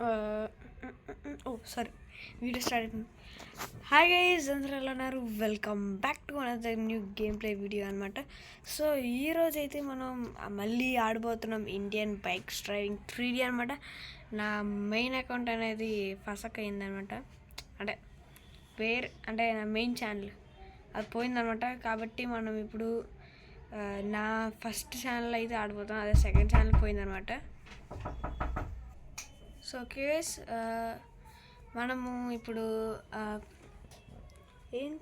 ఓ sorry, video start అయిపోయింది. Hi guys, అందరూ ఎలా ఉన్నారు? Welcome back to another new game play video అనమాట. సో ఈరోజు అయితే మనం మళ్ళీ ఆడబోతున్నాం ఇండియన్ బైక్స్ డ్రైవింగ్ 3D అనమాట. నా మెయిన్ అకౌంట్ అనేది ఫసక్ అయిందనమాట. అంటే అంటే నా మెయిన్ ఛానల్ అది పోయిందనమాట. కాబట్టి మనం ఇప్పుడు నా ఫస్ట్ ఛానల్ అయితే ఆడిపోతాం, అదే సెకండ్ ఛానల్ పోయిందనమాట. సో కేస్ మనము ఇప్పుడు ఏమి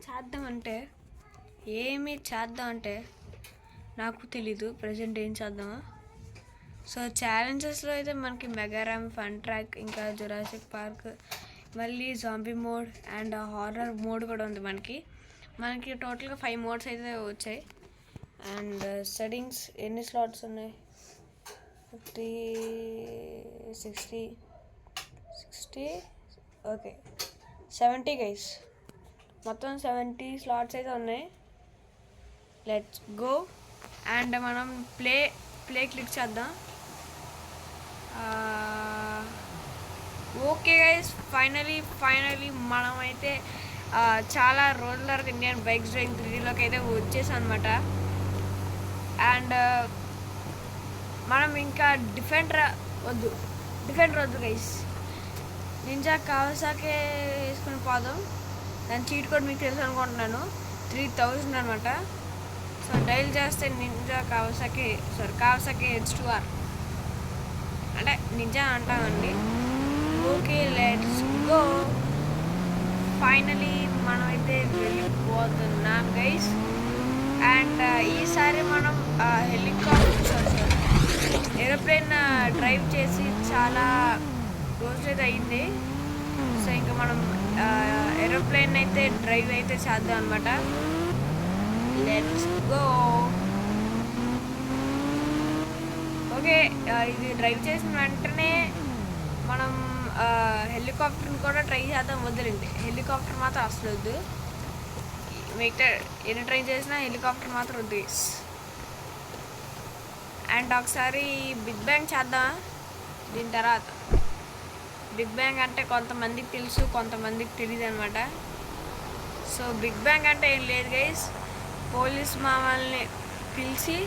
చేద్దామంటే నాకు తెలీదు ప్రజెంట్ ఏం చేద్దామా. సో ఛాలెంజెస్లో అయితే మనకి మెగారామ్, ఫన్ ట్రాక్, ఇంకా జురాసిక్ పార్క్, మళ్ళీ zombie mode and horror mode కూడా ఉంది. మనకి టోటల్గా 5 మోడ్స్ అయితే వచ్చాయి. అండ్ సెట్టింగ్స్ ఎన్ని స్లాట్స్ ఉన్నాయి? 50, 60, ఓకే 70 గైస్. మొత్తం 70 స్లాట్స్ అయితే ఉన్నాయి. Let's go. అండ్ మనం ప్లే క్లిక్ చేద్దాం. ఓకే గైస్, ఫైనలీ మనమైతే చాలా రోజుల వరకు ఇండియన్ బైక్స్ డ్రైవింగ్ 3Dలోకి అయితే వచ్చేసాం అనమాట. అండ్ మనం ఇంకా డిఫెండర్ వద్దు గైస్, నింజా కావాసాకే వేసుకుని పోదాం. దాని చీట్ కోడ్ మీకు తెలుసు అనుకుంటున్నాను, 3000 అనమాట. సో డైల్ చేస్తే నింజా కావాసాకి H2R అంటే నింజా అంటామండి. Okay let's go. ఫైనలీ మనమైతే వెళ్ళిపోతున్నాం గైస్. అండ్ ఈసారి మనం ఏరోప్లేన్ డ్రైవ్ చేసి చాలా రోజులైతే అయింది. సో ఇంకా మనం ఏరోప్లేన్ అయితే డ్రైవ్ అయితే చేద్దాం అనమాట. Let's go. ఓకే, ఇది డ్రైవ్ చేసిన వెంటనే మనం హెలికాప్టర్ని కూడా ట్రై చేద్దాం. వద్దులేండి, హెలికాప్టర్ మాత్రం అసలు వద్దు. మిగతా ఎన్ని ట్రై చేసినా హెలికాప్టర్ మాత్రం వద్దు. అండ్ ఒకసారి బిగ్ బ్యాంగ్ చేద్దాం. దీని తర్వాత బిగ్ బ్యాంగ్ అంటే కొంతమందికి తెలుసు, కొంతమందికి తెలియదు అనమాట. సో బిగ్ బ్యాంగ్ అంటే ఏం లేదు గైస్, పోలీస్ మామల్ని పిలిచి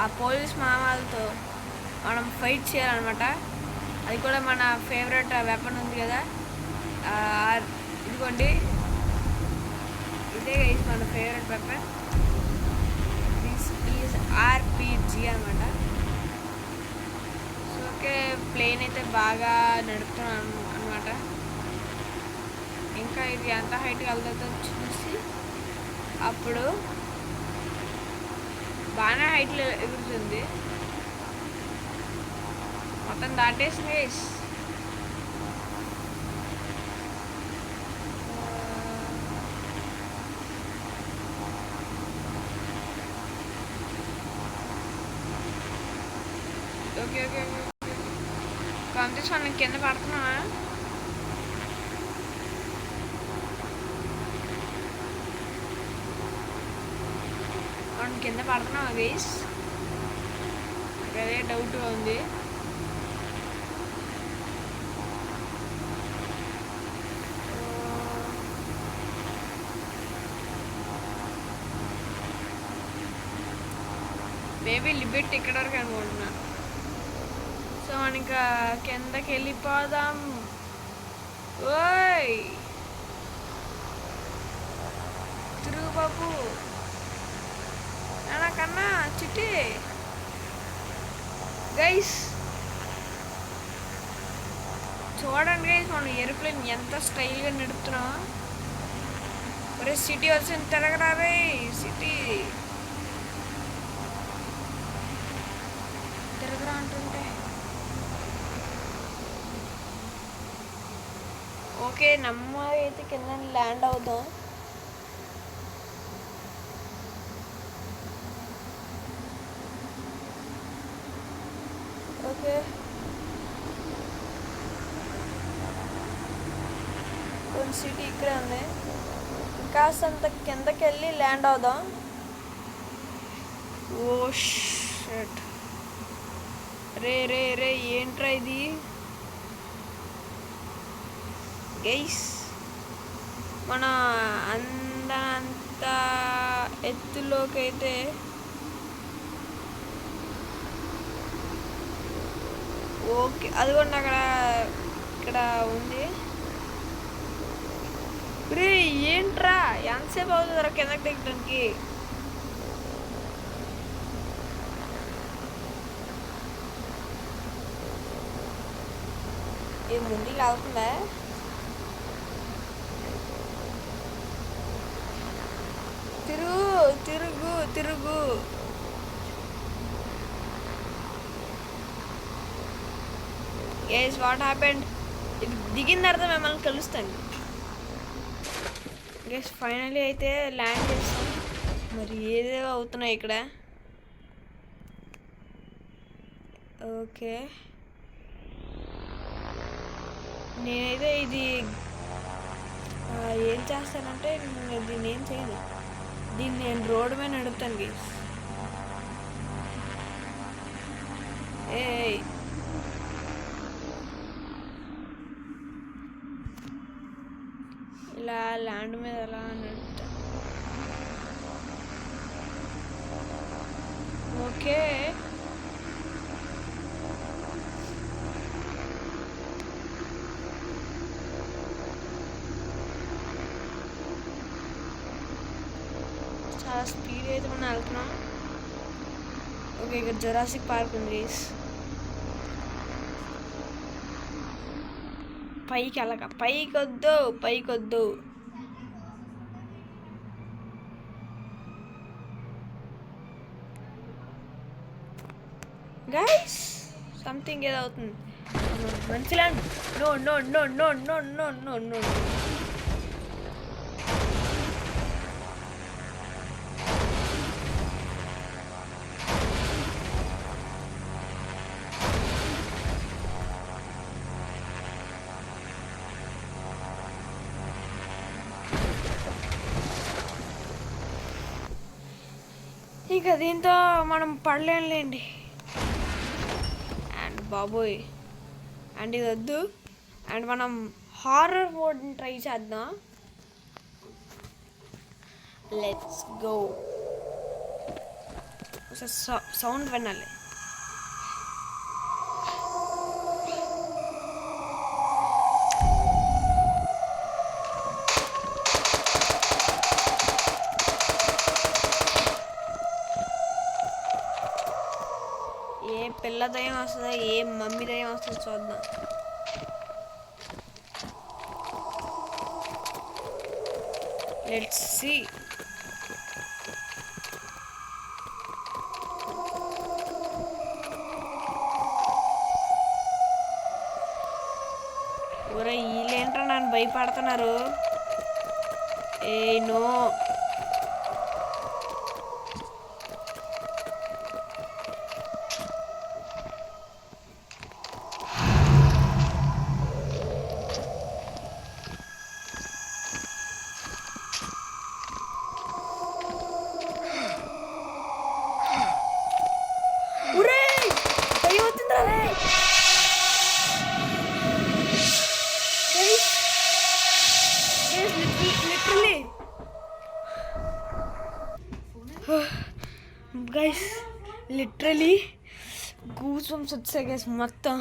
ఆ పోలీస్ మామలతో మనం ఫైట్ చేయాలన్నమాట. అది కూడా మన ఫేవరెట్ వెపన్ ఉంది కదా, ఇదిగోండి, ఇదే గైస్ మన favourite weapon. This is RPG అనమాట. సో ఓకే, ప్లేన్ అయితే బాగా నడుపుతున్నాను అనమాట. ఇంకా ఇది ఎంత హైట్కి వెళ్తుందో చూసి అప్పుడు బాగానే హైట్లో ఎగురుతుంది. మొత్తం దాటేసింది గైస్. ఓకే పంపించి మనం కింద పడుతున్నావా? మనం కింద పడుతున్నావా గైస్? అదే డౌట్గా ఉంది. మేబీ లిబెట్ ఇక్కడ వరకు అనుకుంటున్నాను. సో మనం ఇంకా కిందకి వెళ్ళిపోదాం. ఓయ్ తిరుగు బాబు, నాకన్నా చిట్టి గైస్. చూడండి గైస్, మనం ఏరోప్లేన్ ఎంత స్టైల్గా నడుపుతున్నాం. ఒరే సిటీ వచ్చింది, తిరగరారే సిటీ, తిరగరా అంటుంటే. ఓకే, నెమ్మది అయితే కింద ల్యాండ్ అవుదాం. ఓకే, కొన్ని సిటీ ఇక్కడే ఉంది. ఇంకాస్తంత కిందకి వెళ్ళి ల్యాండ్ అవుదాం. ఓ షట్, రే రే రే ఏంట్రా ఇది? గైస్ మన అంత ఎత్తులోకి అయితే ఓకే అదిగోండి అక్కడ ఇక్కడ ఉంది. రే ఏంట్రా ఎంతసేపు అవుతుందిరా కిందకి దిగడానికి? ఇది ముందుకు అవుతుందా? తిరుగు తిరుగు తిరుగు. Guys what happened? ఇది దిగిన తర్వాత మిమ్మల్ని కలుస్తాను. గైస్ ఫైనలీ అయితే ల్యాండ్ చేస్తాం. మరి ఏదేవో అవుతున్నాయి ఇక్కడ. ఓకే నేనైతే ఇది ఏం చేస్తానంటే దీన్ని ఏం చేయను, దీన్ని నేను రోడ్డు మీద నడుపుతాను గైస్. ఇలా ల్యాండ్ మీద ఎలా నడుపుతా. ఓకే చాలా స్పీడ్ అయితే మనం వెళ్తున్నాం. ఓకే ఇక్కడ జురాసిక్ పార్క్ ఉంది గైస్. పైకి వెళ్ళక పైకొద్దు. గైస్ సంథింగ్ ఏదో అవుతుంది. మంచి land. No no no no no no no no. ఇక దీంతో మనం పడలేండి. అండ్ బాబోయ్ అండ్ ఇది వద్దు. అండ్ మనం హారర్ మోడ్ని ట్రై చేద్దాం. Let's go. సౌండ్ వినాలి. ఏ పిల్ల దయ్యం వస్తుందో ఏ మమ్మీ దయ్యం వస్తుందో చూద్దాం. Let's see. ఒరే వీళ్ళేంట్రా నన్ను భయపడుతున్నారు. ఏ no guys literally goose bumps వచ్చాయి గైస్ మొత్తం.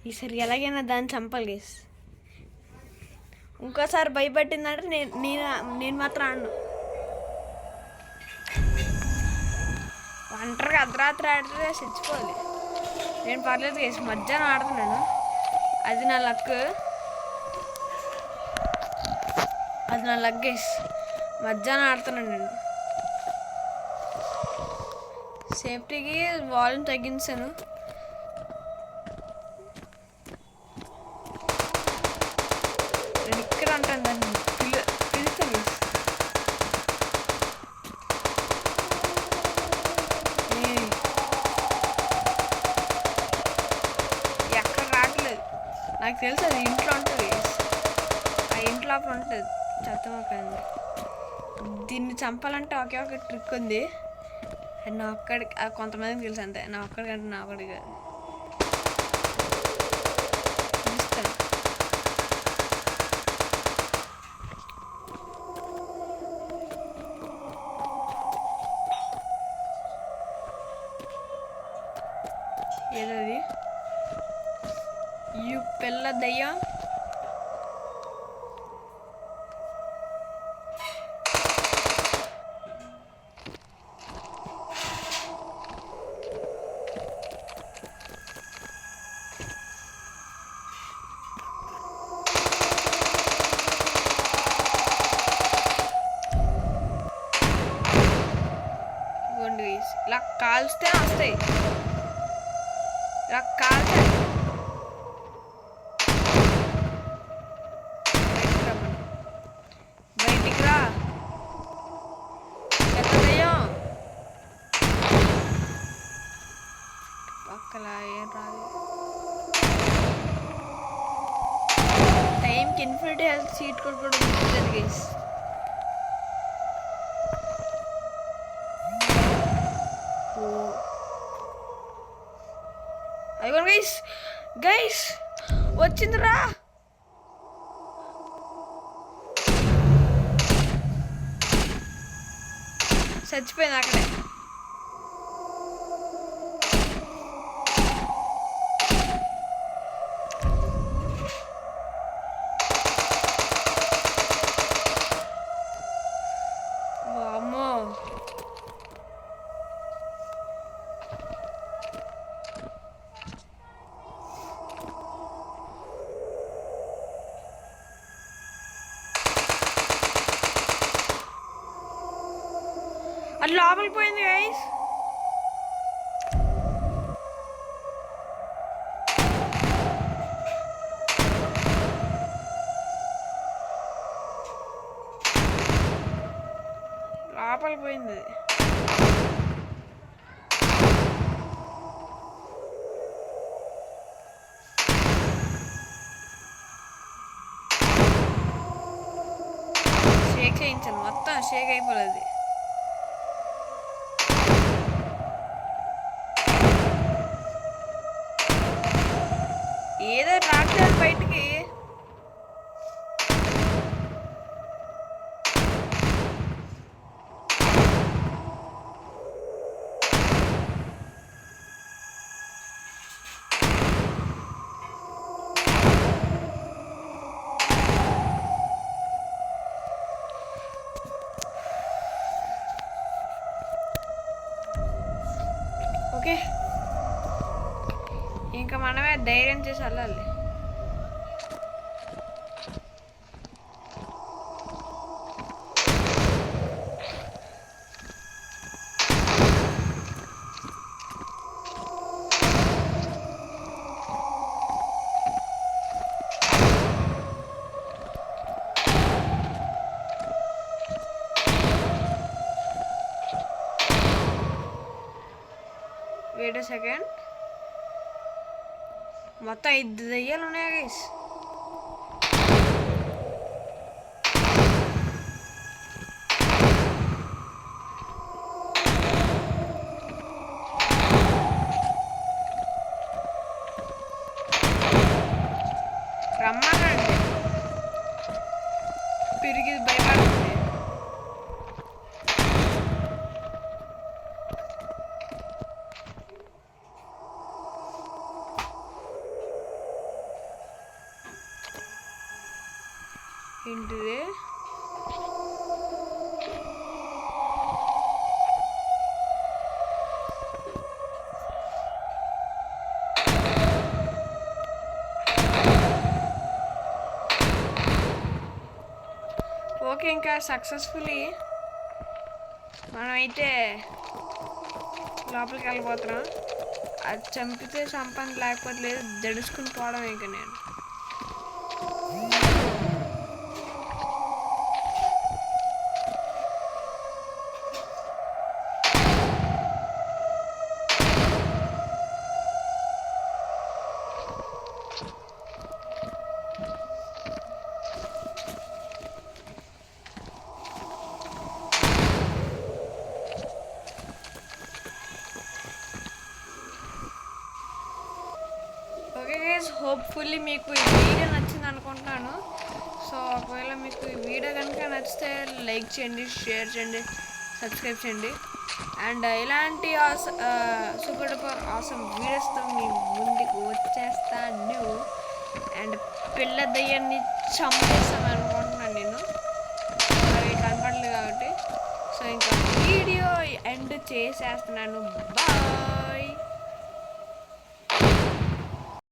ఈసారి ఎలాగైనా దాన్ని చంపాలి గైస్. ఇంకోసారి భయపట్టిందంటే నేను మాత్రం ఆడను. ఒంటరిగా అర్ధరాత్రి ఆడితే చచ్చిపోవాలి. నేను పర్లేదు గైస్ మధ్యాహ్నం ఆడుతున్నాను. అది నా లక్ గైస్. మధ్యాహ్నం ఆడుతున్నాను నేను. సేఫ్టీకి వాల్యూమ్ తగ్గించాను. నేను ఇక్కడ ఉంటాను, దాన్ని పిలుస్తాను. ఎక్కడ రావట్లేదు నాకు తెలుసు. అది ఇంట్లో ఉంటుంది, ఆ ఇంట్లో అప్పుడు ఉంటుంది. చెత్తమాకండి. దీన్ని చంపాలంటే ఒకే ఒక ట్రిక్ ఉంది. నా ఒక్కడికి కొంతమందికి తెలుసు అంతే. నా ఒక్కడికంటే నా ఒక్కడికి చూస్తాను. పిల్ల దయ్యం. ఇలా కాల్స్తే వస్తాయి, ఇలా కాల్చాలి. బయటికి రా దయ్యం. పక్కలా ఏం రాదు. టైంకి ఇన్ఫినిటీ హెల్త్ సీట్ కూడా ఉంటుంది గైస్. అయ్యో గైస్, గైస్ వచ్చిందిరా. చచ్చిపోయింది అక్కడే. అమ్మో, అది లోపలికి పోయింది గైస్. లోపలికి పోయింది. షేక్ చేయించాను, మొత్తం షేక్ అయిపోలేదు. ఏదో రాట్లేదు బయటికి. ఓకే, ఇంకా మనమే ధైర్యం చేసి వెళ్ళాలి. వెయిట్ ఎ సెకండ్, మొత్తం 5 దయ్యాలు ఉన్నాయి గైస్. రమ్మనండి, పిరిగి భయపడుతుంది. ఏంటిది? ఓకే, ఇంకా సక్సెస్ఫుల్లీ మనమైతే లోపలికి వెళ్ళిపోతున్నాం. అది చంపితే చంపని, లేకపోతే లేదు, జడుచుకుని పోవడం. ఇంకా నేను ఓకే గైస్, హోప్ఫుల్లీ మీకు ఈ వీడియో నచ్చింది అనుకుంటున్నాను. సో ఒకవేళ మీకు ఈ వీడియో కనుక నచ్చితే లైక్ చేయండి, షేర్ చేయండి, సబ్స్క్రైబ్ చేయండి. అండ్ ఇలాంటి సూపర్ డూపర్ ఆసమ్ వీడియోస్తో మీ ముందుకు వచ్చేస్తాను. పిల్ల దయ్యాన్ని చంపేస్తాను అనుకుంటున్నాను నేను, మరి కనపడలేదు కాబట్టి. సో ఇంకా వీడియో ఎండ్ చేసేస్తున్నాను. బాయ్.